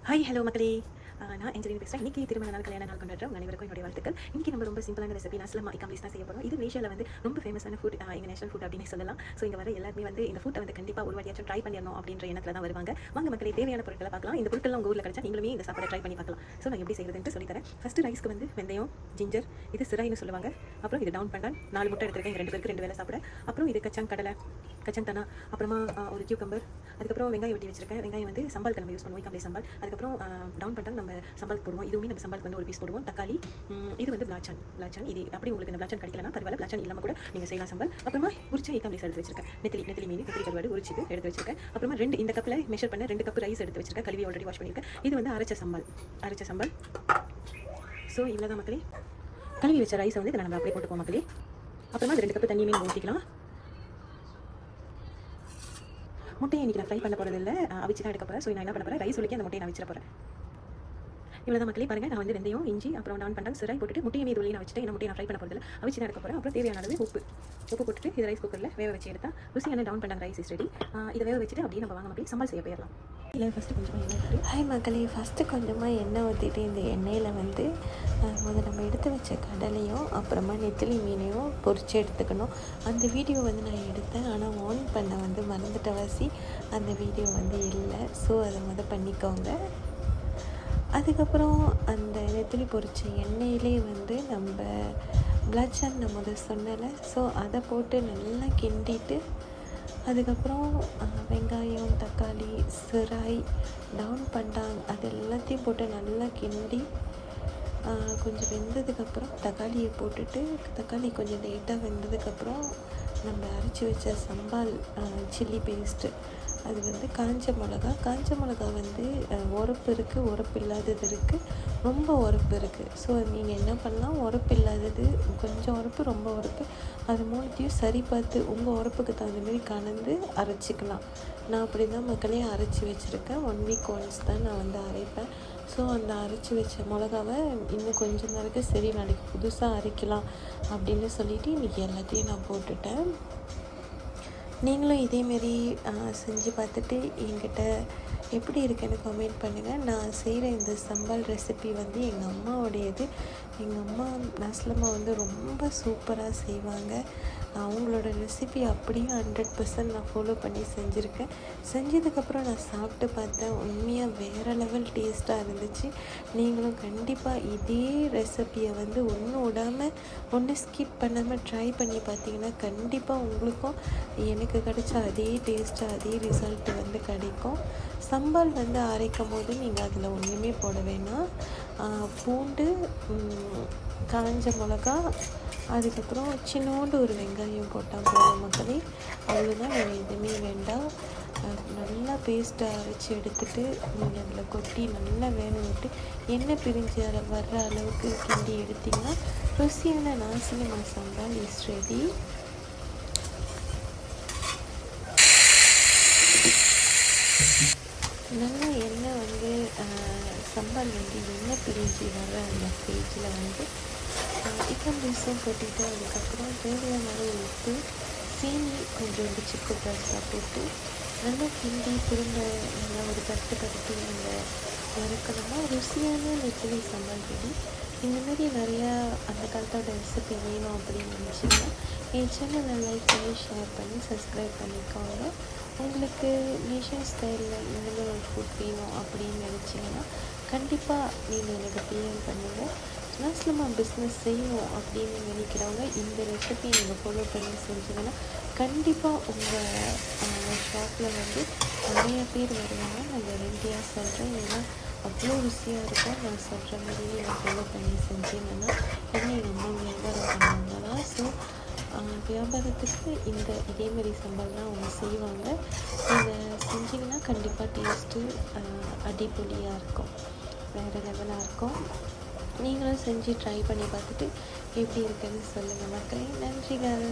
Hi hello மக்களே. நான் engineer பேசுகிறேன். இன்றைக்கி திருமண நாள் கல்யாண நாள் கொண்டாடுறோம் அனைவருக்கும் என்னுடைய வாழ்த்துக்கள். இன்றைக்கி நம்ம ரொம்ப சிம்பிளான ரெசிபி நஸ்லமா இக்காம்லிஸ் தான் செய்ய போகிறோம். இது மலேசியாவில் வந்து ரொம்ப ஃபேமஸான ஃபுட், எங்கள் நேஷனல் ஃபுட் அப்படின்னு சொல்லலாம். ஸோ இங்கே வர எல்லாருமே வந்து இந்த ஃபுட்டை வந்து கண்டிப்பாக ஒரு வாட்டியாச்சும் ட்ரை பண்ணிடணும் அப்படின்ற எண்ணத்தில் தான் வருவாங்க. வாங்க மக்களே, தேவையான பொருட்களை பார்க்கலாம். இந்த பொருட்கள்லாம் உங்கள் ஊரில் கிடைச்சா நீங்களுமே இந்த சாப்பாடை ட்ரை பண்ணி பார்க்கலாம். ஸோ நான் எப்படி செய்கிறதுன்ட்டு சொல்லித்தரேன். ஃபஸ்ட்டு ரைஸ்க்கு வந்து வெந்தயம், ஜிஞ்சர், இது சிராயின்னு சொல்லுவாங்க. அப்புறம் இது டவுன் பண்ணால் 4 முட்டை எடுத்துருக்கேன். இங்கே 2 பேருக்கு 2 வேலை சாப்பிட. அப்புறம் இது கச்சங் கடலை, கச்சந்தனா, அப்புறமா ஒரு கியூக்கம்பர், அதுக்கப்புறம் வெங்காயம் வெட்டி வச்சிருக்கேன். வெங்காயம் வந்து சம்பாலுக்கு நம்ம யூஸ் பண்ணுவோம், இக்காம்லி சம்பால். அதுக்கப்புறம் டவுன் பண்ணிட்டால் நம்ம சம்பாலுக்கு போடுவோம். இதுவுமே நம்ம சம்பாலுக்கு வந்து ஒரு பீஸ் போடுவோம். தக்காளி, இது வந்து பிளாச்சான். இது அப்படி உங்களுக்கு இந்த பிளாச்சான் கிடைக்கலனா பரவாயில்ல, பிளாச்சான் இல்லாமல் கூட நீங்கள் செய்யலாம் சம்பால். அப்புறமா உரிச்ச இக்காம்லிஸ் எடுத்து வச்சிருக்கேன். நெத்திலி மீன், நெத்திலி கருவாடு உரிச்சிட்டு எடுத்து வச்சிருக்கேன். அப்புறமா இந்த கப்பில் மெஷர் பண்ண 2 கப் ரைஸ் எடுத்து வச்சிருக்கேன். கழுவி ஆல்ரெடி வாஷ் பண்ணியிருக்கேன். இது வந்து அரைச்ச சம்பால். ஸோ இவ்வளோ தான் மக்களே. கழுவி வச்ச ரைஸை வந்து இதை நம்ம அப்படியே போட்டுப்போம் மக்களே. அப்புறமா அது 2 கப்பு தண்ணியுமே நம்ம ஊற்றிக்கலாம். முட்டையை இன்றைக்கி நான் ஃப்ரை பண்ண போகிறது இல்லை, அவிச்சு தான் எடுக்க போகிறேன். ஸோ நான் என்ன பண்ண போகிறேன், ரைஸ் ஒலிக்க அந்த முட்டையை நான் வச்சிட போகிறேன். இவ்வளோ தான் மக்களே. பாருங்கள், நான் வந்து வெந்தயம், இஞ்சி, அப்புறம் டவுன் பண்ணுறேன், சிராய் போட்டுட்டு முட்டையை இதுலேயே நான் வச்சுட்டு, இந்த முட்டையை நான் ஃப்ரை பண்ண போகிறதில்ல, அவிச்சு தான் எடுக்க போகிறேன். அப்புறம் தேவையான அளவு உப்பு போட்டுட்டு இது ரைஸ் குக்கரில் வேக வச்சு எடுத்தால் ருசியான டவுன் பண்ண ரைஸ் இஸ் ரெடி. இதை வேக வச்சுட்டு அப்படியே நம்ம வாங்க அப்படியே சம்பால் செய்ய போயிடலாம். இல்லை ஃபஸ்ட்டு கொஞ்சமாக எண்ணெய் ஊற்றிட்டு, ஹாய் மக்களே, ஃபஸ்ட்டு கொஞ்சமாக எண்ணெய் ஊற்றிட்டு இந்த எண்ணெயில் வந்து முதல்ல நம்ம எடுத்து வச்ச கடலையும் அப்புறமா நெத்திலி மீனையும் பொரித்து எடுத்துக்கணும். அந்த வீடியோ வந்து நான் எடுத்தேன், ஆனால் ஆன் பண்ண வந்து மறந்துட்டவாசி அந்த வீடியோ வந்து இல்லை. ஸோ அதை பண்ணிக்கோங்க. அதுக்கப்புறம் அந்த நெத்திலி பொரிச்ச எண்ணெயிலே வந்து நம்ம பிளாச்சான் நான் முதல் சொன்னலை, ஸோ அதை போட்டு நல்லா கிண்டிட்டு அதுக்கப்புறம் வெங்காயம், தக்காளி, சிராய், டவுன் பண்டாங் அது எல்லாத்தையும் போட்டு நல்லா கிண்டி கொஞ்சம் வெந்ததுக்கப்புறம் தக்காளியை போட்டுட்டு, தக்காளி கொஞ்சம் லைட்டாக வெந்ததுக்கப்புறம் நம்ம அரைச்சி வச்ச சம்பால் சில்லி பேஸ்ட்டு, அது வந்து காஞ்ச மிளகா வந்து உரப்பு இருக்குது, உரப்பு இல்லாதது இருக்குது, ரொம்ப உரப்பு இருக்குது. ஸோ நீங்கள் என்ன பண்ணலாம், உரப்பு இல்லாதது, கொஞ்சம் உரப்பு, ரொம்ப உரப்பு, அது மூணுத்தையும் சரி பார்த்து உங்கள் உரப்புக்கு தகுந்த மாதிரி கலந்து அரைச்சிக்கலாம். நான் அப்படி தான் மக்களே அரைச்சி வச்சுருக்கேன். 1 வீக் ஒன்ஸ் தான் நான் வந்து அரைப்பேன். ஸோ அந்த அரைச்சி வச்ச மிளகாவை இன்னும் கொஞ்சம் நாளைக்கு சரி நாளைக்கு புதுசாக அரைக்கலாம் அப்படின்னு சொல்லிவிட்டு இன்றைக்கி எல்லாத்தையும் நான் போட்டுட்டேன். நீங்களும் இதேமாரி செஞ்சு பார்த்துட்டு என்கிட்ட எப்படி இருக்குன்னு கமெண்ட் பண்ணுங்கள். நான் செய்கிற இந்த சம்பால் ரெசிபி வந்து எங்கள் அம்மாவோடையது. எங்கள் அம்மா நஸ்லமா வந்து ரொம்ப சூப்பராக செய்வாங்க. அவங்களோட ரெசிபி அப்படியே 100% நான் ஃபாலோ பண்ணி செஞ்சுருக்கேன். செஞ்சதுக்கப்புறம் நான் சாப்பிட்டு பார்த்தேன், உண்மையாக வேறு லெவல் டேஸ்ட்டாக இருந்துச்சு. நீங்களும் கண்டிப்பாக இதே ரெசிப்பியை வந்து ஒன்று விடாமல், ஒன்று ஸ்கிப் பண்ணாமல் ட்ரை பண்ணி பார்த்தீங்கன்னா கண்டிப்பாக உங்களுக்கும் எனக்கு கிடைச்ச அதே டேஸ்ட்டு, அதே ரிசல்ட்டு வந்து கிடைக்கும். சம்பால் வந்து அரைக்கும் போது நீங்கள் அதில் ஒன்றுமே போட வேணாம். பூண்டு, காஞ்ச மிளகா, அதுக்கப்புறம் சின்னோண்டு ஒரு வெங்காயம் போட்டால் போதும் மக்களே. அவ்வளோதான், வேறு எதுவுமே வேண்டாம். நல்லா பேஸ்ட்டை அரைச்சி எடுத்துகிட்டு நீங்கள் அதில் கொட்டி நல்லா வேக விட்டு எண்ணெய் பிரிஞ்சு வர்ற அளவுக்கு கிண்டி எடுத்திங்கன்னா ருசியான நாசிலமா சம்பால் இஸ் ரெடி. நல்லா எண்ணெய் வந்து சம்பால் வந்து எண்ணெய் பிரிஞ்சு வர்ற அந்த ஸ்டேஜில் வந்து இக்காம்லிஸும் கொட்டிட்டு, அதுக்கப்புறம் தேவையான உப்பு, சீனி கொஞ்சோண்டு சிக்கு பருசாக போட்டு நல்லா கிண்டி திரும்ப நல்லா ஒரு தட்டு நம்ம இறக்கணும்னா ருசியான நெத்திலி சம்பால் ரெடி. இந்தமாரி நிறையா அந்த காலத்தோட ரெசிபி வேணும் அப்படின்னு நினச்சிங்கன்னா என் சேனலை லைக் பண்ணி ஷேர் பண்ணி சப்ஸ்கிரைப் பண்ணிக்கோங்க. உங்களுக்கு நேஷன் ஸ்டைலில் இந்தமாதிரி ஒரு ஃபுட் வேணும் அப்படின்னு நினச்சிங்கன்னா கண்டிப்பாக நீங்கள் எனக்கு பிஎம் பண்ணுங்கள். நஸ்லமா பிஸ்னஸ் செய்யணும் அப்படின்னு நினைக்கிறவங்க இந்த ரெசிபி நீங்கள் ஃபாலோ பண்ணி செஞ்சிங்கன்னா கண்டிப்பாக உங்கள் ஷாப்பில் வந்து நிறைய பேர் வருவாங்க. நான் கேரண்டியாக சொல்கிறேன், ஏன்னா அவ்வளோ ருசியாக இருக்கும். நான் சொல்கிற மாதிரி நான் ஃபாலோ பண்ணி செஞ்சீங்கன்னா என்ன எங்கள் அம்மா வியாபாரம் பண்ணுவாங்க தான். ஸோ வியாபாரத்துக்கு இதேமாரி சம்பளம்லாம் அவங்க செய்வாங்க. இதை செஞ்சிங்கன்னா கண்டிப்பாக டேஸ்ட்டு அடிப்பொலியாக இருக்கும், வேறு லெவலாக இருக்கும். நீங்களும் செஞ்சு ட்ரை பண்ணி பார்த்துட்டு எப்படி இருக்குன்னு சொல்லுங்கள் மக்களே. நன்றிகள்.